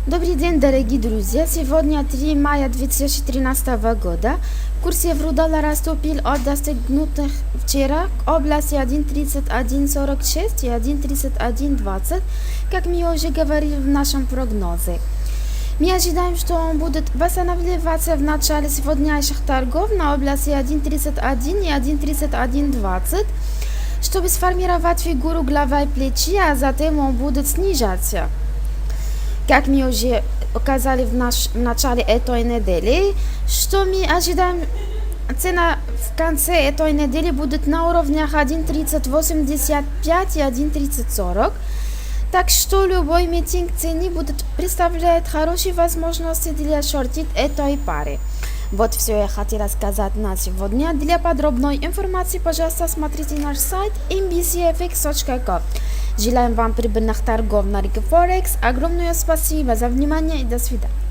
Добрый день, дорогие друзья! Сегодня 3 мая 2013 года. Курс евро-доллара ступил от достигнутых вчера к области 1.3146 и 1.3120, как мы уже говорили в нашем прогнозе. Мы ожидаем, что он будет восстанавливаться в начале сегодняшних торгов на области 1.31 и 1.3120, чтобы сформировать фигуру глава и плечи, а затем он будет снижаться. Как мы уже указали в начале этой недели, что мы ожидаем, цена в конце этой недели будет на уровнях 1.3085 и 1.3040. Так что любой митинг цены будет представлять хорошие возможности для шортить этой пары. Вот все я хотела сказать на сегодня. Для подробной информации, пожалуйста, смотрите наш сайт mbcfx.com. Желаем вам прибыльных торгов на рынке Форекс. Огромное спасибо за внимание и до свидания.